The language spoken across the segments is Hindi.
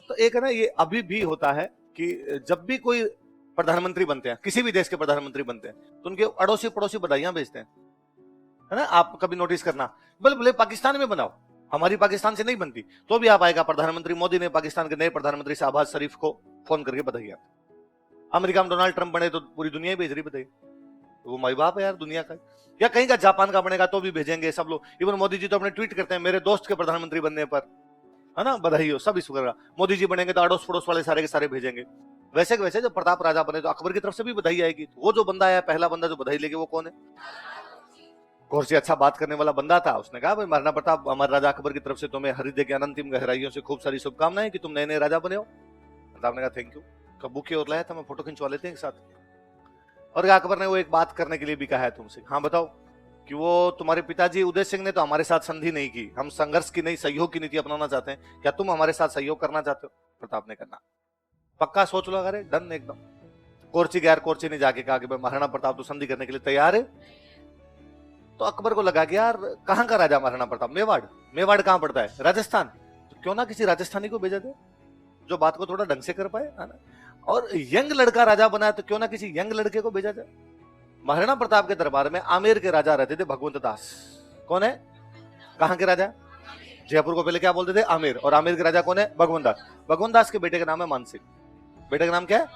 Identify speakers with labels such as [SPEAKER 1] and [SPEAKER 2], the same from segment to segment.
[SPEAKER 1] तो एक है ना, ये अभी भी होता है कि जब भी कोई प्रधानमंत्री बनते हैं, किसी भी देश के प्रधानमंत्री बनते हैं, तो उनके अड़ोसी पड़ोसी बधाइयां भेजते हैं, है ना। आप कभी नोटिस करना, बोले पाकिस्तान में बनाओ, हमारी पाकिस्तान से नहीं बनती, तो भी आप आएगा प्रधानमंत्री मोदी ने पाकिस्तान के नए प्रधानमंत्री शहबाज शरीफ को फोन करके बधाइयां। अमेरिका में डोनाल्ड ट्रंप बने तो पूरी दुनिया ही भेज रही बधाई, वो माई बाप है यार दुनिया का। या कहीं का जापान का बनेगा तो भी भेजेंगे सब लोग। इवन मोदी जी तो अपने ट्वीट करते हैं, मेरे दोस्त के प्रधानमंत्री बनने पर, है ना, बधाई हो, सब इसको करेगा। मोदी जी बनेंगे तो अड़ोस पड़ोस वाले सारे के सारे भेजेंगे। वैसे के वैसे जब प्रताप राजा बने तो अकबर की तरफ से भी बधाई आएगी। वो जो बंदा आया, पहला बंदा जो बधाई लेके, वो कौन है? गौर से अच्छा बात करने वाला बंदा था। उसने कहा, भाई महाराणा प्रताप, हमारे राजा अकबर की तरफ से तुम्हें हृदय के अनंतिम गहराइयों से खूब सारी शुभकामनाएं कि तुम नए नए राजा बने हो। प्रताप ने कहा, थैंक यू। कब बुके और लाया था, मैं फोटो खिंचवा लेते हैं एक साथ। और अकबर ने वो एक बात करने के लिए भी कहा है तुमसे। हाँ बताओ, कि वो तुम्हारे पिताजी उदय सिंह ने तो हमारे साथ संधि नहीं की, हम संघर्ष की नहीं सहयोग की नीति अपनाना चाहते हैं, क्या तुम हमारे साथ सहयोग करना चाहते हो? प्रताप ने करना, पक्का सोच लो, अरे डन एकदम। कोर्ची गैर कोर्ची ने जाके कहा कि भाई महाराणा प्रताप तो संधि करने के लिए तैयार है। तो अकबर को लगा कि यार कहां का राजा महाराणा प्रताप? मेवाड़। मेवाड़ कहां पड़ता है? राजस्थान। तो क्यों ना किसी राजस्थानी को भेजा दे जो बात को थोड़ा ढंग से कर पाए, है ना। और यंग लड़का राजा बना है तो क्यों ना किसी यंग लड़के को भेजा जाए। महाराणा प्रताप के दरबार में आमेर के राजा रहते थे भगवंत दास। कौन है? कहां के राजा? जयपुर को पहले क्या बोलते थे? आमेर। और आमेर के राजा कौन है? भगवंत दास। भगवंत दास के बेटे का नाम है मान सिंह। बेटे का नाम क्या है?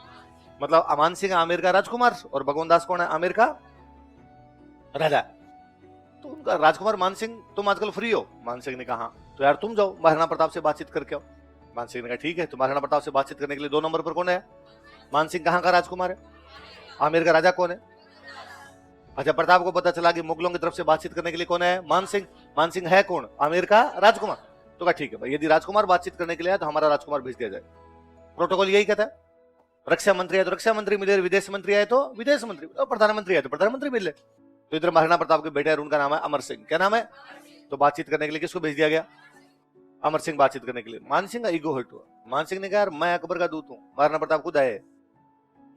[SPEAKER 1] मतलब अमान सिंह आमेर का राजकुमार, और भगवंत दास कौन है? आमेर का राजा। तो उनका राजकुमार मान सिंह, तुम आजकल फ्री हो? मान सिंह ने कहा हाँ। तो यार तुम जाओ महाराणा प्रताप से बातचीत करके आओ। मान सिंह ने कहा ठीक है। तो महाराणा प्रताप से बातचीत करने के लिए 2 नंबर पर कौन है? मान सिंह कहां का राजकुमार है? आमेर का राजा कौन है? अच्छा, प्रताप को पता चला कि मुगलों की तरफ से बातचीत करने के लिए कौन है? मान सिंह। मान सिंह है कौन? आमेर का राजकुमार। तो कहा ठीक है भाई, यदि राजकुमार बातचीत करने के लिए आए तो हमारा राजकुमार भेज दिया जाए। प्रोटोकॉल यही कहता है। रक्षा मंत्री आए तो रक्षा मंत्री मिले, विदेश मंत्री आए तो विदेश मंत्री, और प्रधानमंत्री आए तो प्रधानमंत्री मिले। तो इधर महाराणा प्रताप के बेटे, उनका नाम है अमर सिंह। क्या नाम है? तो बातचीत करने के लिए किसको भेज दिया गया? अमर सिंह बातचीत करने के लिए। मान सिंह का ईगो हर्ट हुआ। मान सिंह ने कहा यार मैं अकबर का दूत हूं, महाराणा प्रताप खुद आए,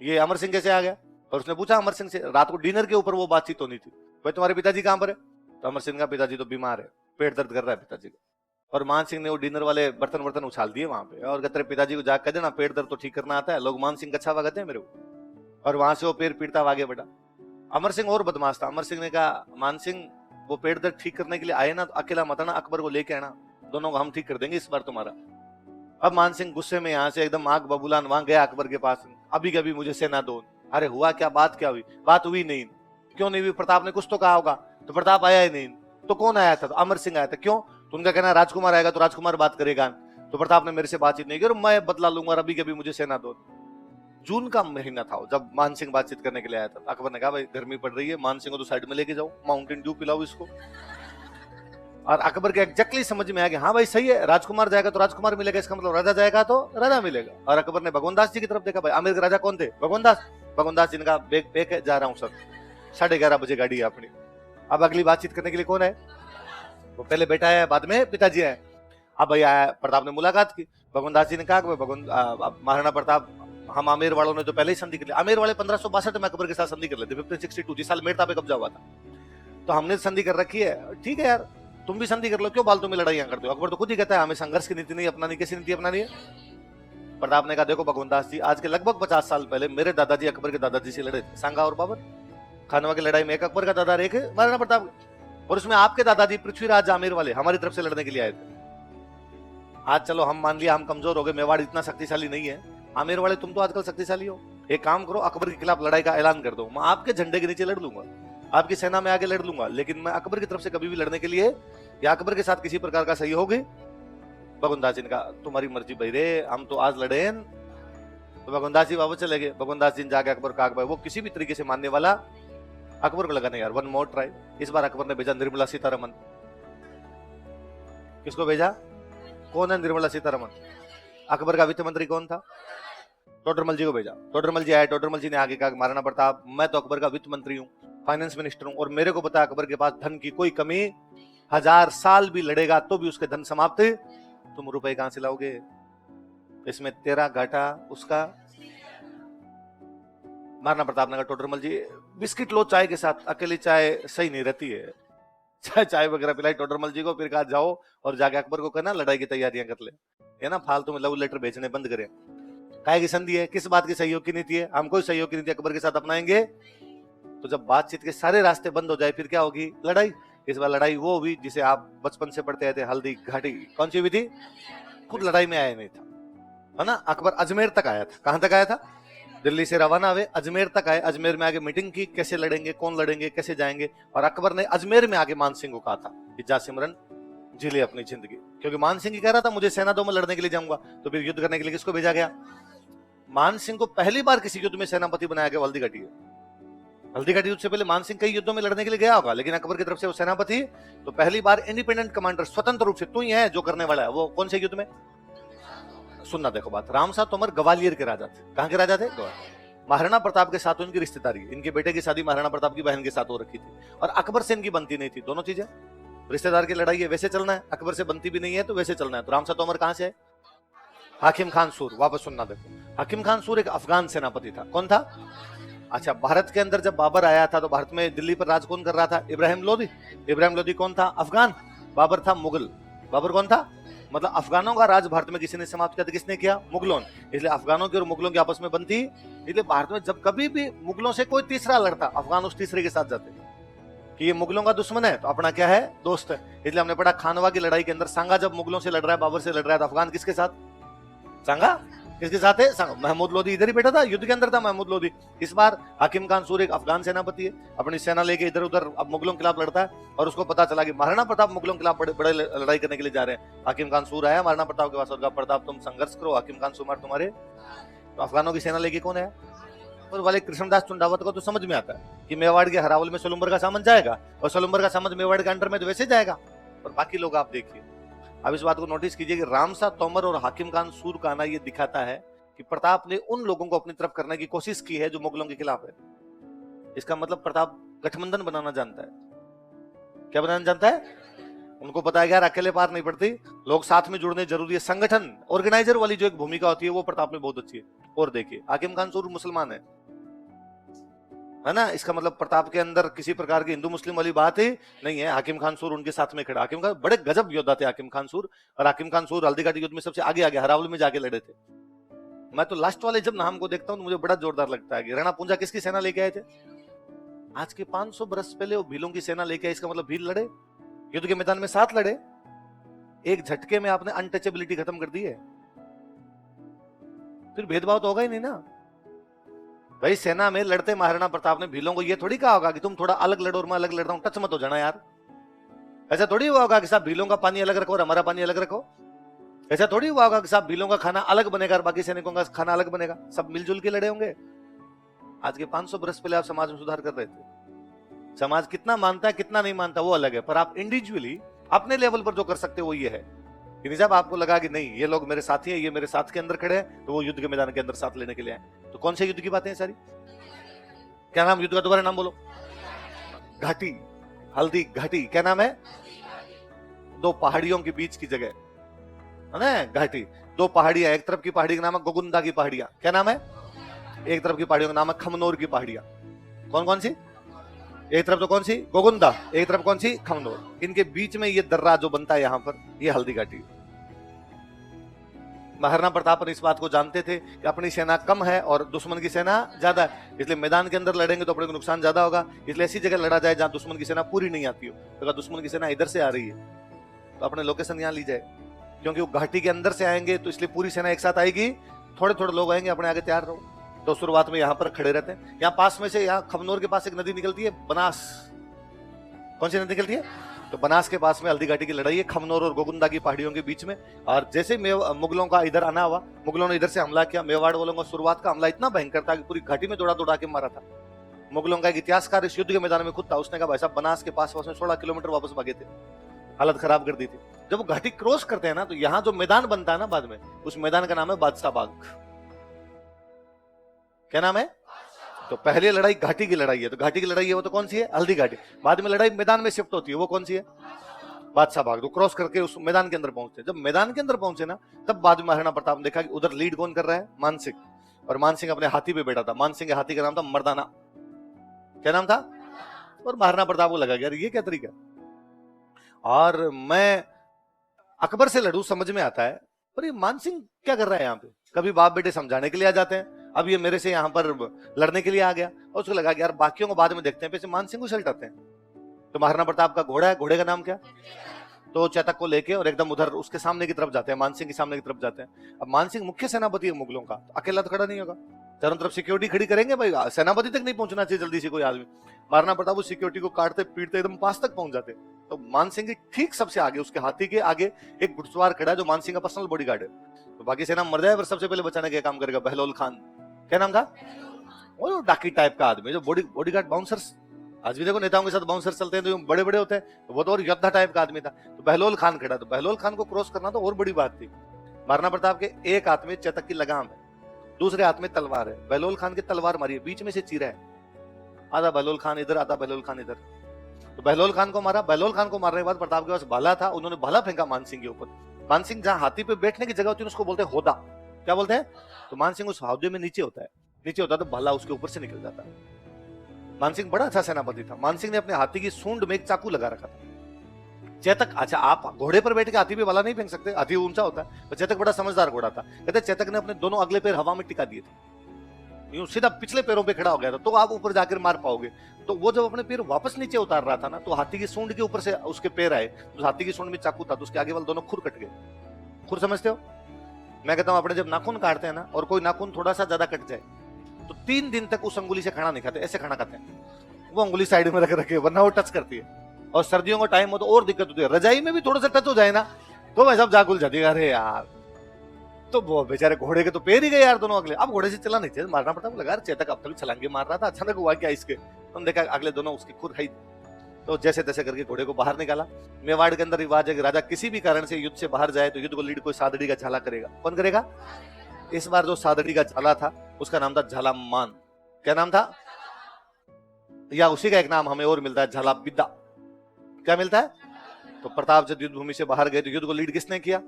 [SPEAKER 1] ये अमर सिंह कैसे आ गया? और उसने पूछा अमर सिंह से, रात को डिनर के ऊपर वो बातचीत होनी थी, भाई तुम्हारे पिताजी कहां पर है? तो अमर सिंह का पिताजी तो बीमार है, पेट दर्द कर रहा है पिताजी को। और मान सिंह ने वो डिनर वाले बर्तन वर्तन उछाल दिए वहां पे, और कहते पिताजी को जाकर देना, पेट दर्द तो ठीक करना आता है। लोग मान सिंह अच्छा कहते हैं मेरे को। और वहां से वो पैर पीटता आगे बढ़ा। अमर सिंह और बदमाश था। अमर सिंह ने कहा मान सिंह वो पेट दर्द ठीक करने के लिए आए ना, तो अकेला मत आना, अकबर को लेके आना, दोनों को हम ठीक कर देंगे इस बार तुम्हारा। अब मान सिंह गुस्से में यहाँ से एकदम आग बबूलान वहां गया अकबर के पास, अभी कभी मुझे सेना दो। अरे हुआ क्या? बात क्या हुई? बात हुई नहीं। क्यों नहीं हुई? प्रताप ने कुछ तो कहा होगा। तो प्रताप आया ही नहीं। तो कौन आया था? तो अमर सिंह आया था। क्यों? तो उनका कहना राजकुमार आएगा तो राजकुमार बात करेगा। तो प्रताप ने मेरे से बातचीत नहीं की, और मैं बदला लूंगा, अभी कभी मुझे सेना दो। जून का महीना था जब मान सिंह बातचीत करने के लिए आया था। अकबर ने कहा भाई गर्मी पड़ रही है, मान सिंह को तो साइड में लेके जाओ, माउंटेन ड्यू पिलाओ इसको। और अकबर के एग्जैक्टली समझ में आ गया, हाँ भाई सही है, राजकुमार जाएगा तो राजकुमार मिलेगा, इसका मतलब राजा जाएगा तो राजा मिलेगा। और अकबर ने भगवंत दास जी की तरफ देखा, भाई आमेर के राजा कौन थे? भगवंत दास। भगवंत दास जी ने कहा बेक बेक जा रहा हूँ सर, 11:30 बजे गाड़ी है अपनी। अब अगली बातचीत करने के लिए कौन है? वो पहले बेटा है, बाद में पिताजी है। अब भाई आया, प्रताप ने मुलाकात की। भगवंत दास जी ने कहा महाराणा प्रताप, हम आमेर वालों ने तो पहले ही संधि कर लिया। आमेर वाले 1562 में अकबर के साथ संधि कर लेते, 1562 जिस साल मेरता पे कब्जा हुआ था, तो हमने संधि कर रखी है। ठीक है यार, तुम भी संधि कर लो, क्यों फालतू में लड़ाइयां करते हो? अकबर तो खुद ही कहता है हमें संघर्ष की नीति नहीं अपनानी। कैसी नीति अपनानी है? प्रताप ने कहा देखो भगवंत दास जी, आज के लगभग 50 साल पहले मेरे दादाजी अकबर के दादाजी से लड़े थे, सांगा और बाबर। खानवा की लड़ाई में एक अकबर का दादा, एक महाराणा प्रताप, और उसमें आपके दादाजी पृथ्वीराज आमेर वाले हमारी तरफ से लड़ने के लिए आए थे। आज चलो हम मान लिया हम कमजोर हो गए, मेवाड़ इतना शक्तिशाली नहीं है, आमेर वाले तुम तो आजकल शक्तिशाली हो। एक काम करो, अकबर के खिलाफ लड़ाई का ऐलान कर दो, मैं आपके झंडे के नीचे लड़ लूंगा, आपकी सेना में आगे लड़ लूंगा, लेकिन मैं अकबर की तरफ से कभी भी लड़ने के लिए या अकबर के साथ किसी प्रकार का सहयोग। भगवंत दास जी ने कहा तुम्हारी मर्जी भाई रे, हम तो आज लड़े। तो भगवंत दास जी वापस चले गए। भगवंत दास जी ने जाके अकबर कहा वो किसी भी तरीके से मानने वाला। अकबर को लगा नहीं यार, वन मोर ट्राई। इस बार अकबर ने भेजा निर्मला सीतारमन। किसको भेजा? कौन है निर्मला सीतारमन? अकबर का वित्त मंत्री कौन था? टोडरमल जी को भेजा। टोडरमल जी आए। टोडरमल जी ने आगे कहा महाराणा प्रताप, मैं तो अकबर का वित्त मंत्री हूँ, फाइनेंस मिनिस्टर हूँ, और मेरे को पता है अकबर के पास धन की कोई कमी, 1000 साल भी लड़ेगा तो भी उसके धन समाप्त, तुम रुपए कहां से लाओगे? इसमें तेरा घाटा उसका। महाराणा प्रताप ने कहा टोडरमल जी बिस्किट लो चाय के साथ, अकेली चाय सही नहीं रहती है। चाय वगैरह पिलाई टोडरमल जी को, फिर कहा जाओ और जाके अकबर को कहना लड़ाई की तैयारियां कर ले। ये ना फालतू में लव लेटर भेजने बंद करें। काहे की संधि है, किस बात की सहयोग की नीति है, हम कोई सहयोग की नीति अकबर के साथ अपनाएंगे। तो जब बातचीत के सारे रास्ते बंद हो जाए फिर क्या होगी, लड़ाई। इस बार लड़ाई वो हुई जिसे आप बचपन से पढ़ते आए थे, हल्दी घाटी। कौन सी हुई थी? खुद लड़ाई में आया नहीं था, है ना। अकबर अजमेर तक आया था। कहां तक आया था? दिल्ली से रवाना हुए, अजमेर तक आए। अजमेर में आके मीटिंग की, कैसे लड़ेंगे, कौन लड़ेंगे, कैसे जाएंगे। और अकबर ने अजमेर में आके मान सिंह को कहा था कि जा सिमरन जी ले अपनी जिंदगी। क्योंकि मान सिंह ही कह रहा था मुझे सेना दो, मैं लड़ने के लिए जाऊंगा। तो फिर युद्ध करने के लिए किसको भेजा गया? मान सिंह को पहली बार किसी युद्ध में सेनापति बनाया गया हल्दी घाटी। हल्दी घाटी युद्ध से पहले मान सिंह कई युद्धों में लड़ने के लिए गया होगा, लेकिन अकबर की तरफ से वो सेनापति। तो पहली बार इंडिपेंडेंट कमांडर, स्वतंत्र रूप से तू ही है जो करने वाला है। वो कौन से युद्ध में? सुनना देखो बात, रामसा तोमर ग्वालियर के राजा थे। कहां के राजा थे? महाराणा प्रताप के साथ उनकी रिश्तेदारी, इनके बेटे की शादी महाराणा प्रताप की बहन के साथ हो रखी थी, और अकबर से इनकी बनती नहीं थी। दोनों चीजें, रिश्तेदार की लड़ाई है वैसे चलना है, अकबर से बनती भी नहीं है तो वैसे चलना है। तो रामसा तोमर कहां से है? हाकिम खान सूर। वापस सुनना देखो, हाकिम खान सूर एक अफगान सेनापति था। कौन था? अच्छा, भारत के अंदर जब बाबर आया था तो भारत में दिल्ली पर राज कौन कर रहा था? इब्राहिम लोदी। इब्राहिम लोदी कौन था? अफगान। बाबर था मुगल। बाबर कौन था? मतलब अफगानों का राज भारत में किसी ने समाप्त किया था, किसने किया? मुगलों ने। इसलिए अफगानों की और मुगलों की आपस में बनती। इसलिए भारत में जब कभी भी मुगलों से कोई तीसरा लड़ता, अफगान उस तीसरे के साथ जाते कि ये मुगलों का दुश्मन है तो अपना क्या है? दोस्त है। इसलिए हमने पढ़ा खानवा की लड़ाई के अंदर सांगा जब मुगलों से लड़ रहा है, बाबर से लड़ रहा है, तो अफगान किसके साथ? सांगा किसके साथ है? महमूद लोदी इधर ही बैठा था, युद्ध के अंदर था महमूद लोदी। इस बार हाकिम खान सूर एक अफगान सेनापति है, अपनी सेना लेके इधर उधर अब मुगलों के खिलाफ लड़ता है, और उसको पता चला कि महाराणा प्रताप मुगलों के खिलाफ बड़े लड़ाई करने के लिए जा रहे हैं। हाकिम खान सूर आया महाराणा प्रताप के पास और कहा, प्रताप तुम संघर्ष करो, हाकिम खान सूर तुम्हारे। तो अफगानों की सेना लेके कौन है? और वाले कृष्णदास चुंडावत को तो समझ में आता है कि मेवाड़ के हरावल में सोलुम्बर का सामान जाएगा, और सोलुम्बर का सामान मेवाड़ के अंडर में तो वैसे जाएगा, और बाकी लोग आप देखिए। अब इस बात को नोटिस कीजिए कि रामसा तोमर और हाकिम खान सूर का आना ये दिखाता है कि प्रताप ने उन लोगों को अपनी तरफ करने की कोशिश की है जो मुगलों के खिलाफ है। इसका मतलब प्रताप गठबंधन बनाना जानता है। क्या बनाना जानता है? उनको पता है यार अकेले पार नहीं पड़ती, लोग साथ में जुड़ने जरूरी है। संगठन, ऑर्गेनाइजर वाली जो एक भूमिका होती है वो प्रताप में बहुत अच्छी है। और देखिए हाकिम खान सूर मुसलमान है ना, इसका मतलब प्रताप के अंदर किसी प्रकार की हिंदू मुस्लिम वाली बात ही नहीं है। हाकिम खान सूर उनके साथ में खड़ा। हाकिम खान बड़े गजब योद्धा थे हाकिम खान सूर, और हाकिम खान सूर हल्दी घाटी युद्ध में सबसे आगे आगे हरावल में जाके लड़े थे। मैं तो लास्ट वाले जब नाम को देखता हूं तो मुझे बड़ा जोरदार लगता है कि राणा पूंजा किसकी सेना लेके आए थे? आज के 500 बरस पहले वो भीलों की सेना लेके आए। इसका मतलब भील लड़े, युद्ध के मैदान में साथ लड़े। एक झटके में आपने अनटचेबिलिटी खत्म कर दी है, फिर भेदभाव तो होगा ही नहीं ना भाई। सेना में लड़ते महाराणा प्रताप ने भीलों को ये थोड़ी कहा होगा कि तुम थोड़ा अलग लड़ो और मैं अलग लड़ रहा हूं, टच मत हो जाना यार। ऐसा थोड़ी हुआ होगा कि साहब भीलों का पानी अलग रखो और हमारा पानी अलग रखो। ऐसा थोड़ी हुआ होगा कि साहब भीलों का खाना अलग बनेगा और बाकी सैनिकों का खाना अलग बनेगा। सब मिलजुल के लड़े होंगे। आज के 500 बरस पहले आप समाज में सुधार कर रहे थे। समाज कितना मानता है कितना नहीं मानता वो अलग है, पर आप इंडिविजुअली अपने लेवल पर जो कर सकते हो वो ये है कि जब आपको लगा कि नहीं ये लोग मेरे साथी हैं, ये मेरे साथ के अंदर खड़े हैं, तो वो युद्ध के मैदान के अंदर साथ लेने के लिए आए। तो कौन से युद्ध की बातें हैं सारी? क्या नाम युद्ध का? दोबारा नाम बोलो। घाटी, हल्दी घाटी। क्या नाम है? दो पहाड़ियों के बीच की जगह है ना घाटी। दो पहाड़ियां, एक तरफ की पहाड़ी का नाम है गोगुंदा की पहाड़ियां। क्या नाम है? एक तरफ की पहाड़ियों का नाम है खमनोर की पहाड़ियां। कौन कौन सी? एक तरफ तो कौन सी? गोगुंदा। एक तरफ कौन सी? खमनोर। इनके बीच में ये दर्रा जो बनता है यहां पर, ये हल्दी घाटी। महाराणा प्रताप इस बात को जानते थे कि अपनी सेना कम है और दुश्मन की सेना ज्यादा है, इसलिए मैदान के अंदर लड़ेंगे तो अपने को नुकसान ज्यादा होगा। इसलिए ऐसी जगह लड़ा जाए जहां दुश्मन की सेना पूरी नहीं आती हो। तो अगर दुश्मन की सेना इधर से आ रही है तो अपने लोकेशन यहां ली जाए, क्योंकि वो घाटी के अंदर से आएंगे तो इसलिए पूरी सेना एक साथ आएगी, थोड़े थोड़े लोग आएंगे, अपने आगे तैयार रहो। तो शुरुआत में यहां पर खड़े रहते हैं। यहाँ पास में से, यहाँ खमनोर के पास एक नदी निकलती है बनास। कौन सी नदी निकलती है? तो बनास के पास में हल्दी घाटी की लड़ाई है खमनोर और गोगुंदा की पहाड़ियों के बीच में। और जैसे मुगलों का इधर आना हुआ, मुगलों ने इधर से हमला किया। मेवाड़ वालों का शुरुआत का हमला इतना भयंकर था कि पूरी घाटी में दौड़ा दौड़ा के मारा था। मुगलों का एक इतिहासकार इस युद्ध के मैदान में खुद था, उसने कहा भाई साहब बनास के पास 16 किलोमीटर वापस भागे थे, हालत खराब कर दी थी। जब वो घाटी क्रॉस करते हैं ना तो यहाँ जो मैदान बनता है ना बाद में, उस मैदान का नाम है बादशाह बाग। क्या नाम है? तो पहले लड़ाई घाटी की लड़ाई है, तो घाटी की लड़ाई है वो तो कौन सी है? हल्दी घाटी। बाद में लड़ाई मैदान में शिफ्ट होती है, वो कौन सी है? बादशाह बाग। तो क्रॉस करके उस मैदान के अंदर पहुंचते। जब मैदान के अंदर पहुंचे ना, तब बाद में महाराणा प्रताप ने देखा कि उधर लीड कौन कर रहा है? मान सिंह। और मान सिंह अपने हाथी पे बैठा था। मान सिंह के हाथी का नाम था मर्दाना। क्या नाम था? और महाराणा प्रताप को लगा यार ये क्या तरीका, और मैं अकबर से लड़ू समझ में आता है, पर ये मान सिंह क्या कर रहा है यहाँ पे? कभी बाप बेटे समझाने के लिए आ जाते हैं, अब ये मेरे से यहाँ पर लड़ने के लिए आ गया, और उसको लगा कि यार बाकियों को बाद में देखते हैं, पैसे मान सिंह को सलटाते हैं। तो महाराणा प्रताप का घोड़ा है, घोड़े का नाम क्या? तो चेतक को लेके और एकदम उधर उसके सामने की तरफ जाते हैं, मान सिंह के सामने की तरफ जाते हैं। अब मान सिंह मुख्य सेनापति है मुगलों का, तो अकेला तो खड़ा नहीं होगा, चारों तरफ सिक्योरिटी खड़ी करेंगे भाई, सेनापति तक नहीं पहुंचना चाहिए जल्दी से कोई आदमी। महाराणा प्रताप उस सिक्योरिटी को काटते पीटते एकदम पास तक पहुंच जाते। तो मान सिंह के ठीक सबसे आगे, उसके हाथी के आगे एक घुड़सवार खड़ा है जो मान सिंह का पर्सनल बॉडीगार्ड है। तो बाकी सेना मर जाए पर सबसे पहले बचाने का काम करेगा बहलोल खान। क्या नाम था? वो डाकी टाइप का आदमी जो बॉडीगार्ड बाउंसर्स, आज भी देखो नेताओं के साथ बाउंसर्स चलते हैं तो बड़े बड़े होते हैं, तो वो तो और योद्धा टाइप का आदमी था। तो बहलोल खान खड़ा, तो बहलोल खान को क्रॉस करना तो और बड़ी बात थी। महाराणा प्रताप के एक हाथ में चेतक की लगाम है, दूसरे हाथ में तलवार है। बहलोल खान की तलवार मारी है, बीच में से चीरा है, आधा बहलोल खान इधर, आधा बहलोल खान इधर। तो बहलोल खान को मारा। बहलोल खान को मारने के बाद प्रताप के पास भाला था, उन्होंने भाला फेंका मान सिंह के ऊपर। मान सिंह जहां हाथी पे बैठने की जगह होती है उसको बोलते हैं होदा। क्या बोलते हैं? तो मान सिंह उस हौदे में नीचे होता है, नीचे होता है तो भाला उसके ऊपर से निकल जाता है। मान सिंह बड़ा अच्छा सेनापति था। मान सिंह ने अपने हाथी की सूंड में एक चाकू लगा रखा था। चेतक, अच्छा आप घोड़े पर बैठ के हाथी पे भाला नहीं फेंक सकते, हाथी ऊंचा होता है, तो चेतक बड़ा समझदार घोड़ा था। कहते चेतक ने अपने दोनों अगले पैर हवा में टिका दिए थे, यूं सीधा पिछले पैरों पे खड़ा हो गया था, तो आप ऊपर जाकर मार पाओगे। तो वो जब अपने पैर वापस नीचे उतार रहा था ना, तो हाथी की सूंड के ऊपर से उसके पैर आए, तो हाथी की सूंड में चाकू था, तो उसके आगे वाले दोनों खुर कट गए। खुर समझते हो? मैं कहता हूं अपने जब नाखून काटते हैं ना, और कोई नाखून थोड़ा सा ज्यादा कट जाए तो 3 दिन तक उस अंगुली से खाना नहीं खाते, ऐसे खाना खाते हैं, वो अंगुली साइड में रख रखे, वरना वो टच करती है। और सर्दियों का टाइम हो तो और दिक्कत होती है, रजाई में भी थोड़ा सा टच हो जाए ना तो भाई सब जागुल जाती है, अरे यार। तो वो बेचारे घोड़े के तो पैर ही गए यार दोनों अगले। अब घोड़े से चला नहीं चाहिए, मारना पड़ता, लगा चेतक अब तक छलांगे मार रहा था, अचानक हुआ क्या इसके, तुम देखा अगले दोनों उसकी खुर खाई। तो जैसे तैसे करके घोड़े को बाहर निकाला। मेवाड़ के अंदर रिवाज है कि राजा किसी भी कारण से युद्ध से बाहर जाए तो युद्ध को लीड कोई सादड़ी का झाला करेगा। कौन करेगा? इस बार जो सादड़ी का झाला था उसका नाम था झाला मान। क्या नाम था? या उसी का एक नाम हमें और मिलता है, झाला बिद्दा। क्या मिलता है? तो प्रताप जब युद्ध भूमि से बाहर गए तो युद्ध को लीड किसने किया?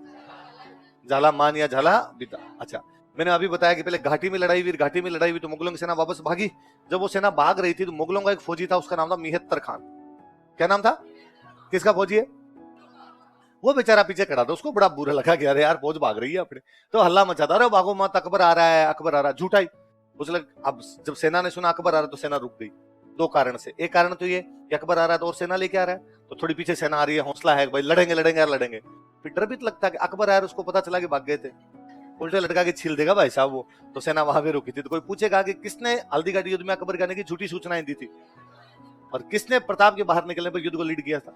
[SPEAKER 1] झाला मान या झाला बिद्दा। अच्छा, मैंने अभी बताया कि पहले घाटी में लड़ाई हुई, घाटी में लड़ाई हुई तो मुगलों की सेना वापस भागी। जब वो सेना भाग रही थी तो मुगलों का एक फौजी था, उसका नाम था मिहत्तर खान। क्या नाम था? किसका फौजी है? वो बेचारा पीछे खड़ा था, उसको बड़ा बुरा लगा कि अरे यार फौज भाग रही है अपने, तो हल्ला मचाता, अरे भागो मत, अकबर आ रहा है, अकबर आ रहा है। झूठा ही। उसे लगा, अब जब सेना ने सुना अकबर आ रहा है तो सेना रुक गई। 2 कारण से, एक कारण तो ये कि अकबर आ रहा है तो और सेना लेके आ रहा है, तो थोड़ी पीछे सेना आ रही है, हौसला है भाई लड़ेंगे लड़ेंगे यार लड़ेंगे। फिर डर भी लगता है कि अकबर आया, उसको पता चला कि भाग गए थे, उल्टे लटका के छील देगा भाई साहब वो, तो सेना वहां पे रुकी थी। तो कोई पूछेगा कि किसने हल्दीघाटी युद्ध में अकबर के आने की झूठी सूचनाएं दी थी, और किसने प्रताप के बाहर निकलने पर युद्ध को लीड किया था?